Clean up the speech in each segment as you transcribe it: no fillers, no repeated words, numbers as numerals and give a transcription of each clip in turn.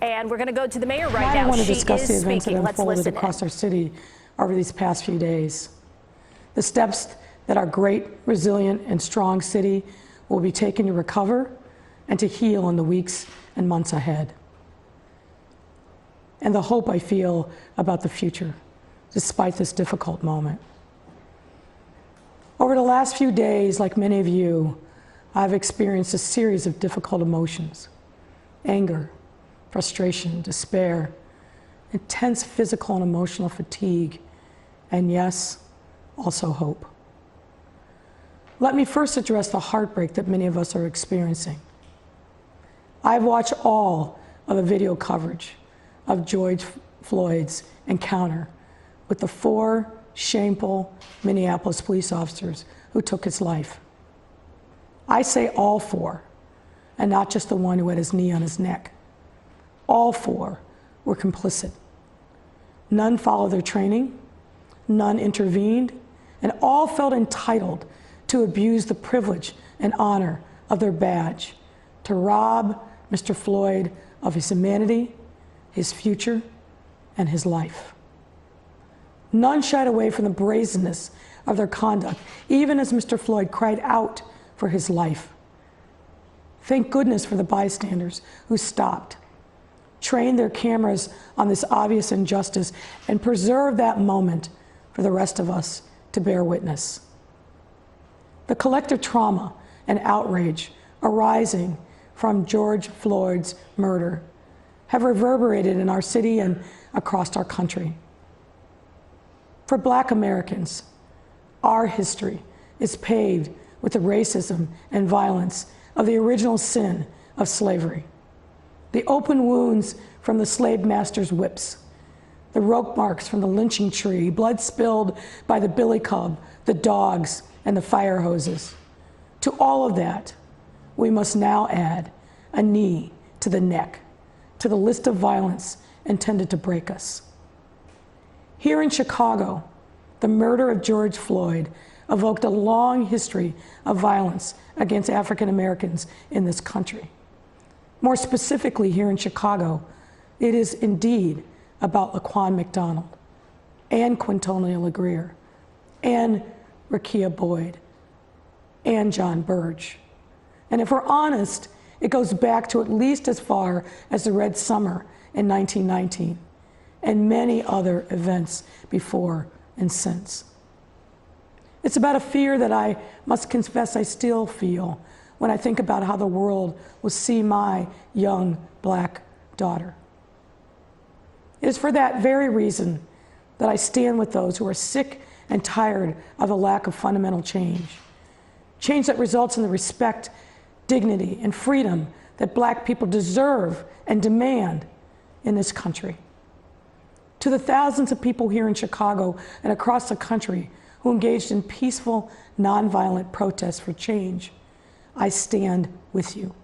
And we're going to go to the mayor right now. I want to she discuss is the events speaking. that unfolded across our city over these past few days. The steps that our great, resilient, and strong city will be taking to recover and to heal in the weeks and months ahead. And the hope I feel about the future, despite this difficult moment. Over the last few days, like many of you, I've experienced a series of difficult emotions: anger, frustration, despair, intense physical and emotional fatigue, and yes, also hope. Let me first address the heartbreak that many of us are experiencing. I've watched all of the video coverage of George Floyd's encounter with the 4 shameful Minneapolis police officers who took his life. I say all 4, and not just the one who had his knee on his neck. All 4 were complicit. None followed their training, none intervened, and all felt entitled to abuse the privilege and honor of their badge, to rob Mr. Floyd of his humanity, his future, and his life. None shied away from the brazenness of their conduct, even as Mr. Floyd cried out for his life. Thank goodness for the bystanders who stopped, trained their cameras on this obvious injustice, and preserved that moment for the rest of us to bear witness. The collective trauma and outrage arising from George Floyd's murder have reverberated in our city and across our country. For Black Americans, our history is paved with the racism and violence of the original sin of slavery. The open wounds from the slave master's whips, the rope marks from the lynching tree, blood spilled by the billy club, the dogs, and the fire hoses. To all of that, we must now add a knee to the neck, to the list of violence intended to break us. Here in Chicago, the murder of George Floyd evoked a long history of violence against African Americans in this country. More specifically, here in Chicago, it is indeed about Laquan McDonald and Quintonia LaGreer and Rekia Boyd and John Burge. And if we're honest, it goes back to at least as far as the Red Summer in 1919 and many other events before and since. It's about a fear that I must confess I still feel when I think about how the world will see my young Black daughter. It is for that very reason that I stand with those who are sick and tired of a lack of fundamental change. Change that results in the respect, dignity, and freedom that Black people deserve and demand in this country. To the thousands of people here in Chicago and across the country who engaged in peaceful, nonviolent protests for change, I stand with you.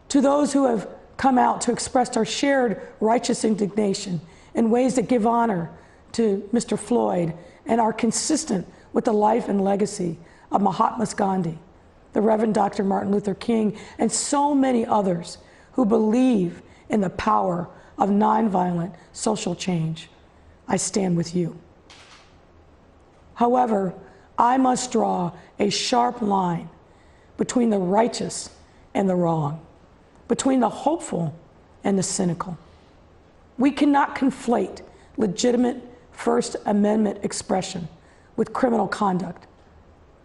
To those who have come out to express our shared righteous indignation in ways that give honor to Mr. Floyd and are consistent with the life and legacy of Mahatma Gandhi, the Reverend Dr. Martin Luther King, and so many others who believe in the power of nonviolent social change, I stand with you. However, I must draw a sharp line between the righteous and the wrong, between the hopeful and the cynical. We cannot conflate legitimate First Amendment expression with criminal conduct.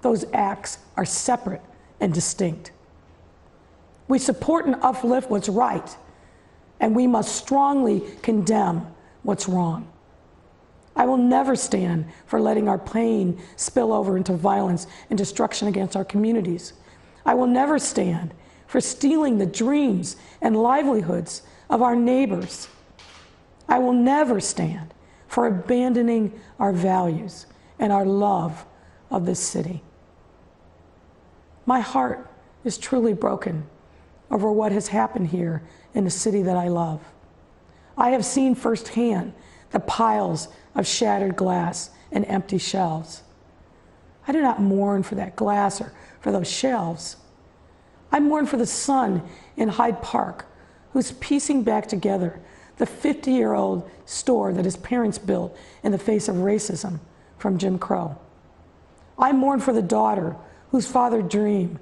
Those acts are separate and distinct. We support and uplift what's right, and we must strongly condemn what's wrong. I will never stand for letting our pain spill over into violence and destruction against our communities. I will never stand for stealing the dreams and livelihoods of our neighbors. I will never stand for abandoning our values and our love of this city. My heart is truly broken over what has happened here in the city that I love. I have seen firsthand the piles of shattered glass and empty shelves. I do not mourn for that glass or for those shelves. I mourn for the son in Hyde Park who's piecing back together the 50-year-old store that his parents built in the face of racism from Jim Crow. I mourn for the daughter whose father dreamed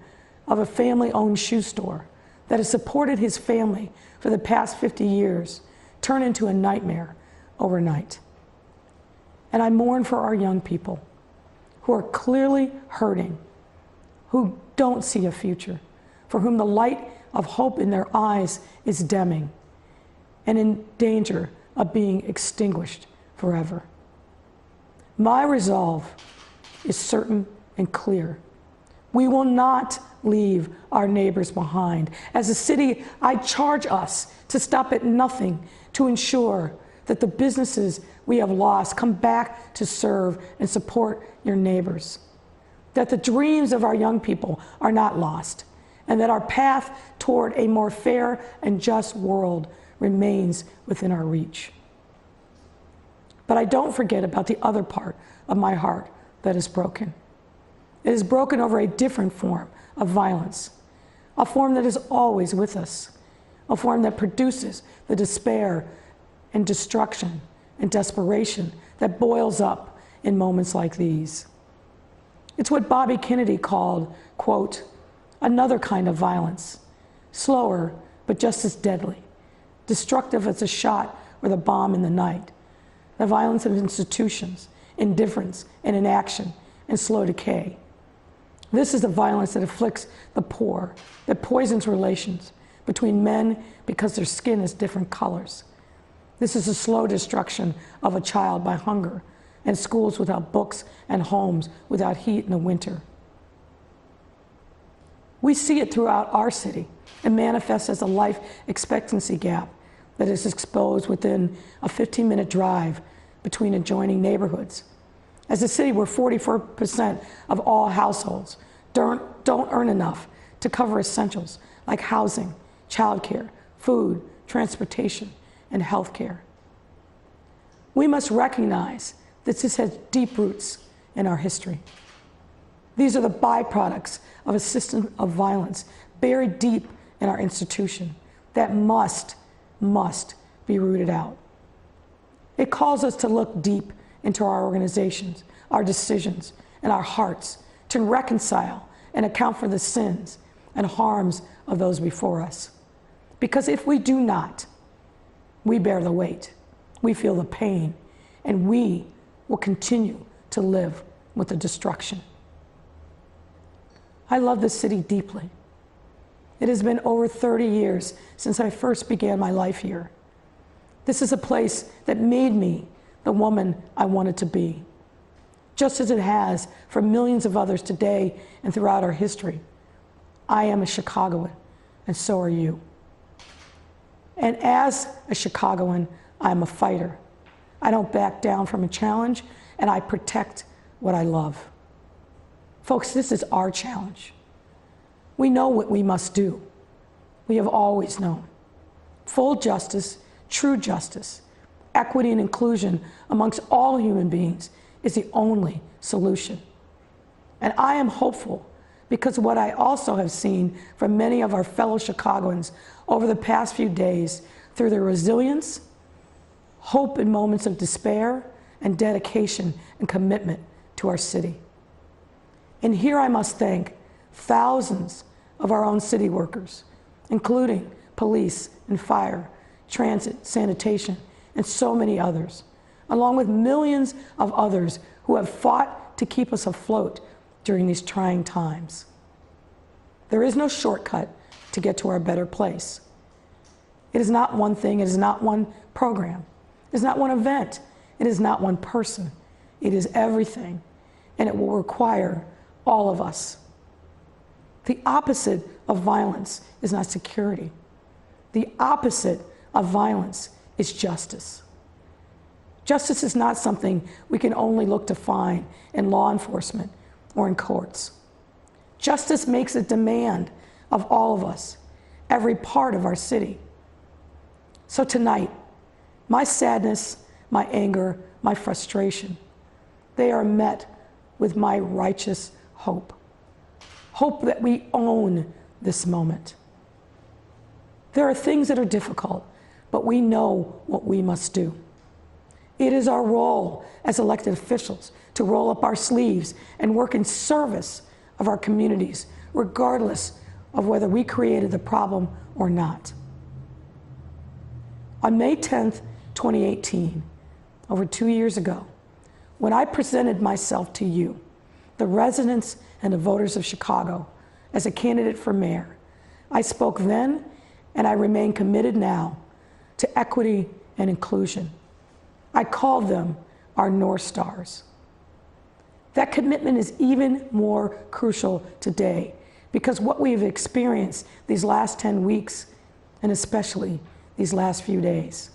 of a family-owned shoe store that has supported his family for the past 50 years turn into a nightmare overnight. And I mourn for our young people who are clearly hurting, who don't see a future, for whom the light of hope in their eyes is dimming and in danger of being extinguished forever. My resolve is certain and clear. We will not leave our neighbors behind. As a city, I charge us to stop at nothing to ensure that the businesses we have lost come back to serve and support your neighbors, that the dreams of our young people are not lost, and that our path toward a more fair and just world remains within our reach. But I don't forget about the other part of my heart that is broken. It is broken over a different form of violence, a form that is always with us, a form that produces the despair and destruction and desperation that boils up in moments like these. It's what Bobby Kennedy called, quote, another kind of violence, slower but just as deadly, destructive as a shot or the bomb in the night, the violence of institutions, indifference and inaction, and slow decay. This is the violence that afflicts the poor, that poisons relations between men because their skin is different colors. This is the slow destruction of a child by hunger and schools without books and homes without heat in the winter. We see it throughout our city and manifests as a life expectancy gap that is exposed within a 15-minute drive between adjoining neighborhoods. As a city where 44% of all households don't earn enough to cover essentials like housing, childcare, food, transportation, and healthcare. We must recognize that this has deep roots in our history. These are the byproducts of a system of violence buried deep in our institution that must be rooted out. It calls us to look deep into our organizations, our decisions, and our hearts to reconcile and account for the sins and harms of those before us. Because if we do not, we bear the weight, we feel the pain, and we will continue to live with the destruction. I love this city deeply. It has been over 30 years since I first began my life here. This is a place that made me the woman I wanted to be, just as it has for millions of others today and throughout our history. I am a Chicagoan, and so are you. And as a Chicagoan, I'm a fighter. I don't back down from a challenge, and I protect what I love. Folks, this is our challenge. We know what we must do. We have always known. Full justice, true justice, equity and inclusion amongst all human beings is the only solution. And I am hopeful because what I also have seen from many of our fellow Chicagoans over the past few days through their resilience, hope in moments of despair, and dedication and commitment to our city. And here I must thank thousands of our own city workers, including police and fire, transit, sanitation, and so many others, along with millions of others who have fought to keep us afloat during these trying times. There is no shortcut to get to our better place. It is not one thing, it is not one program, it is not one event, it is not one person. It is everything, and it will require all of us. The opposite of violence is not security. The opposite of violence is justice. Justice is not something we can only look to find in law enforcement or in courts. Justice makes a demand of all of us, every part of our city. So tonight, my sadness, my anger, my frustration, they are met with my righteous hope. Hope that we own this moment. There are things that are difficult, but we know what we must do. It is our role as elected officials to roll up our sleeves and work in service of our communities, regardless of whether we created the problem or not. On May 10th, 2018, over 2 years ago, when I presented myself to you, the residents and the voters of Chicago, as a candidate for mayor, I spoke then, and I remain committed now, to equity and inclusion. I called them our North Stars. That commitment is even more crucial today, because what we have experienced these last 10 weeks, and especially these last few days.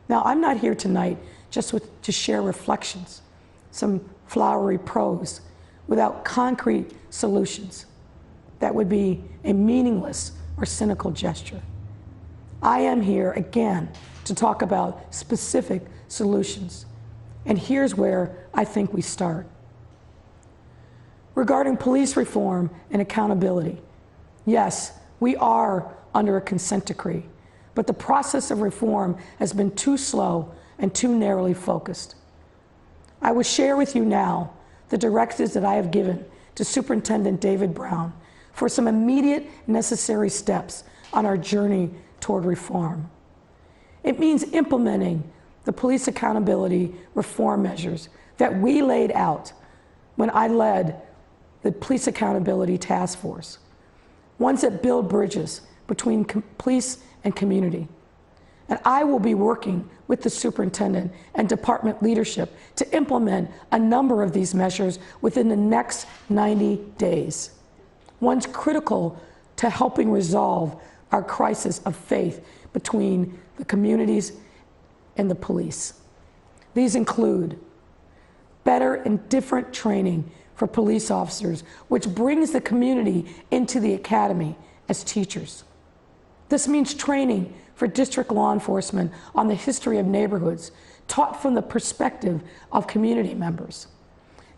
Now, I'm not here tonight just to share reflections, some flowery prose, without concrete solutions. That would be a meaningless or cynical gesture. I am here again to talk about specific solutions. And here's where I think we start. Regarding police reform and accountability, yes, we are under a consent decree, but the process of reform has been too slow and too narrowly focused. I will share with you now the directives that I have given to Superintendent David Brown for some immediate necessary steps on our journey toward reform. It means implementing the police accountability reform measures that we laid out when I led the Police Accountability Task Force, ones that build bridges between police and community. And I will be working with the superintendent and department leadership to implement a number of these measures within the next 90 days. One's critical to helping resolve our crisis of faith between the communities and the police. These include better and different training for police officers, which brings the community into the academy as teachers. This means training for district law enforcement on the history of neighborhoods, taught from the perspective of community members.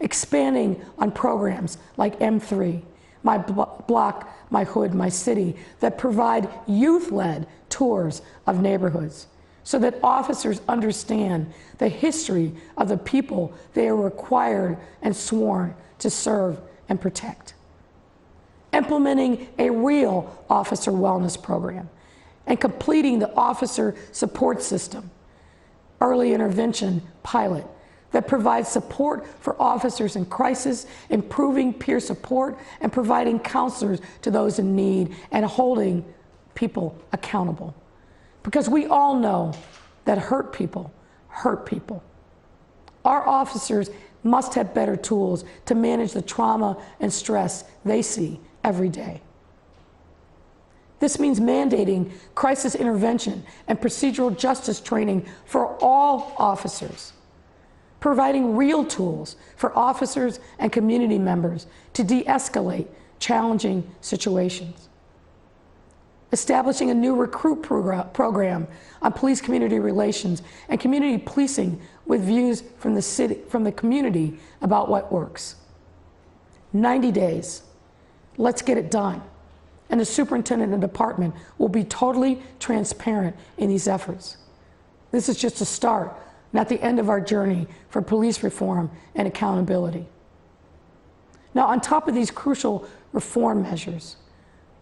Expanding on programs like M3, My Block, My Hood, My City, that provide youth-led tours of neighborhoods so that officers understand the history of the people they are required and sworn to serve and protect. Implementing a real officer wellness program and completing the officer support system, early intervention pilot that provides support for officers in crisis, improving peer support, and providing counselors to those in need, and holding people accountable. Because we all know that hurt people hurt people. Our officers must have better tools to manage the trauma and stress they see every day. This means mandating crisis intervention and procedural justice training for all officers, providing real tools for officers and community members to de-escalate challenging situations, establishing a new recruit program on police-community relations and community policing with views from the community about what works. 90 days. Let's get it done. And the superintendent and department will be totally transparent in these efforts. This is just a start, not the end of our journey for police reform and accountability. Now, on top of these crucial reform measures,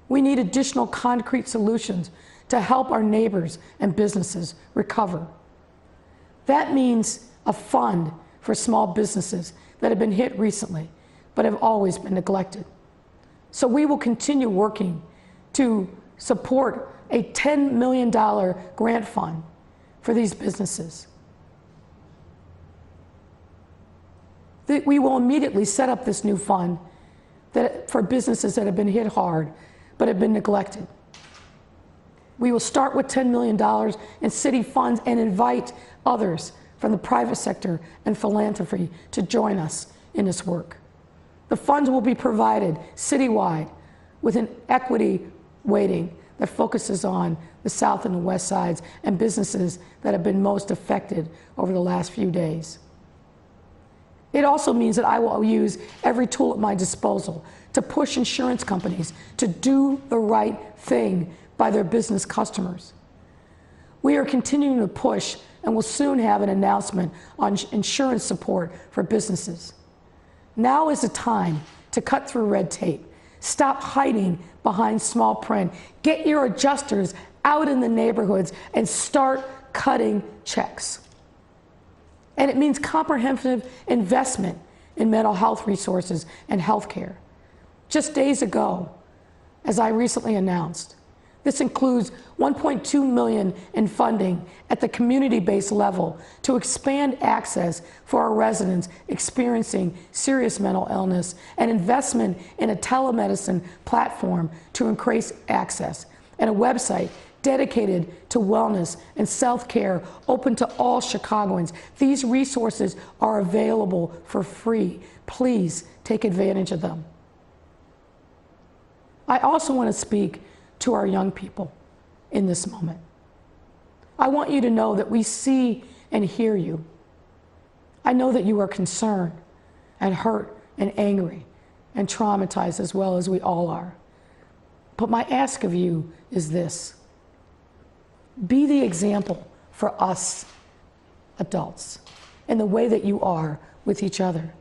we need additional concrete solutions to help our neighbors and businesses recover. That means a fund for small businesses that have been hit recently, but have always been neglected. So we will continue working to support a $10 million grant fund for these businesses. We will immediately set up this new fund for businesses that have been hit hard but have been neglected. We will start with $10 million in city funds and invite others from the private sector and philanthropy to join us in this work. The funds will be provided citywide with an equity weighting that focuses on the south and the west sides and businesses that have been most affected over the last few days. It also means that I will use every tool at my disposal to push insurance companies to do the right thing by their business customers. We are continuing to push and will soon have an announcement on insurance support for businesses. Now is the time to cut through red tape. Stop hiding behind small print. Get your adjusters out in the neighborhoods and start cutting checks. And it means comprehensive investment in mental health resources and healthcare. Just days ago, as I recently announced, this includes $1.2 million in funding at the community-based level to expand access for our residents experiencing serious mental illness, and investment in a telemedicine platform to increase access, and a website dedicated to wellness and self-care open to all Chicagoans. These resources are available for free. Please take advantage of them. I also want to speak to our young people in this moment. I want you to know that we see and hear you. I know that you are concerned and hurt and angry and traumatized, as well as we all are. But my ask of you is this: be the example for us adults in the way that you are with each other.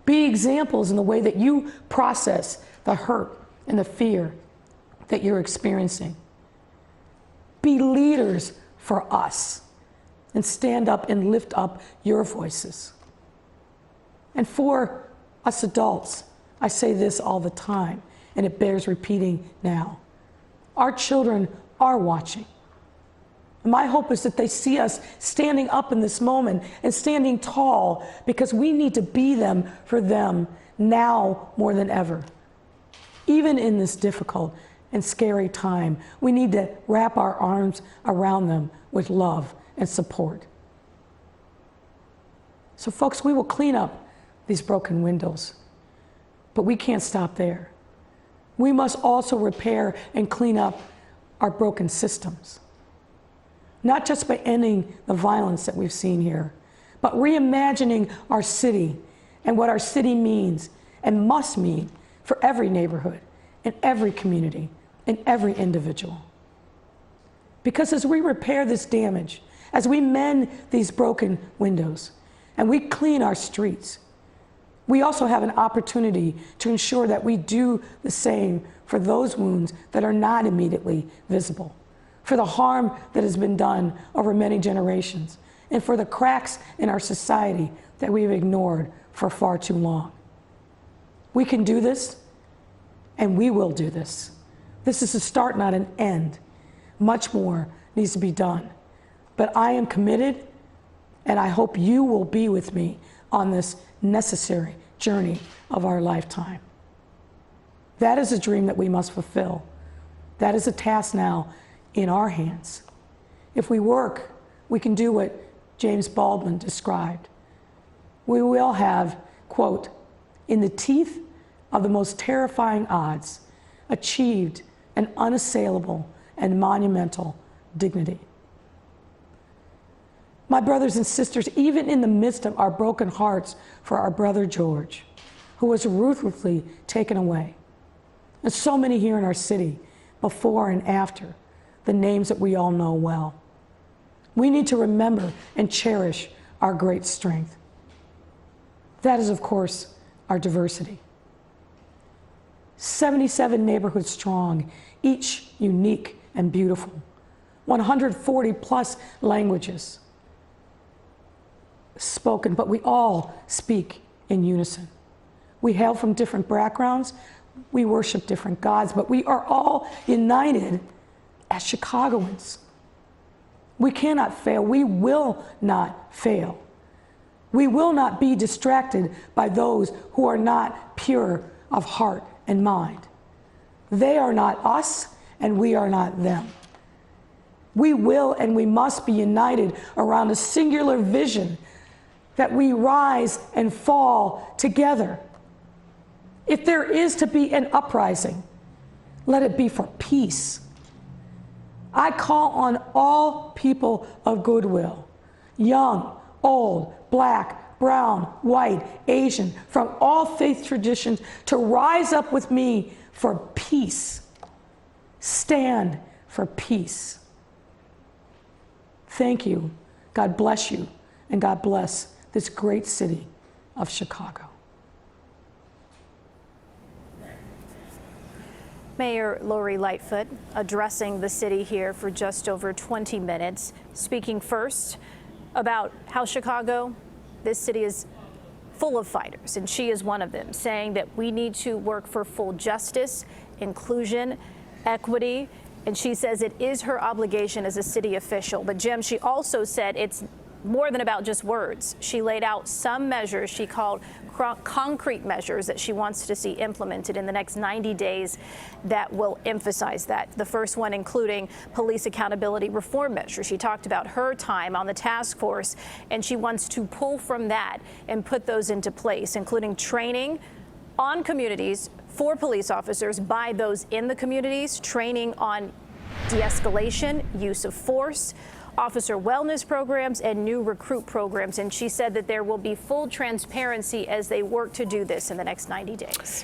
Be examples in the way that you process the hurt and the fear that you're experiencing. Be leaders for us and stand up and lift up your voices. And for us adults, I say this all the time, and it bears repeating now. Our children are watching. My hope is that they see us standing up in this moment and standing tall, because we need to be them for them now more than ever. Even in this difficult and scary time, we need to wrap our arms around them with love and support. So folks, we will clean up these broken windows, but we can't stop there. We must also repair and clean up our broken systems. Not just by ending the violence that we've seen here, but reimagining our city and what our city means and must mean for every neighborhood, in every community, in every individual. Because as we repair this damage, as we mend these broken windows, and we clean our streets, we also have an opportunity to ensure that we do the same for those wounds that are not immediately visible, for the harm that has been done over many generations, and for the cracks in our society that we've ignored for far too long. We can do this, and we will do this. This is a start, not an end. Much more needs to be done. But I am committed, and I hope you will be with me on this necessary journey of our lifetime. That is a dream that we must fulfill. That is a task now in our hands. If we work, we can do what James Baldwin described. We will have, quote, in the teeth of the most terrifying odds, achieved an unassailable and monumental dignity. My brothers and sisters, even in the midst of our broken hearts for our brother George, who was ruthlessly taken away, and so many here in our city, before and after, the names that we all know well, we need to remember and cherish our great strength. That is, of course, our diversity. 77 neighborhoods strong, each unique and beautiful. 140 plus languages spoken, but we all speak in unison. We hail from different backgrounds, we worship different gods, but we are all united as Chicagoans. We cannot fail. We will not fail. We will not be distracted by those who are not pure of heart and mind. They are not us, and we are not them. We will and we must be united around a singular vision that we rise and fall together. If there is to be an uprising, let it be for peace. I call on all people of goodwill, young, old, black, brown, white, Asian, from all faith traditions, to rise up with me for peace. Stand for peace. Thank you. God bless you, and God bless this great city of Chicago. Mayor Lori Lightfoot addressing the city here for just over 20 minutes, speaking first about how Chicago, this city is full of fighters, and she is one of them, saying that we need to work for full justice, inclusion, equity, and she says it is her obligation as a city official. But Jim, she also said it's more than about just words. She laid out some measures she called concrete measures that she wants to see implemented in the next 90 days that will emphasize that. The first one including police accountability reform measures. She talked about her time on the task force, and she wants to pull from that and put those into place, including training on communities for police officers by those in the communities, training on de-escalation, use of force, officer wellness programs, and new recruit programs. And she said that there will be full transparency as they work to do this in the next 90 days.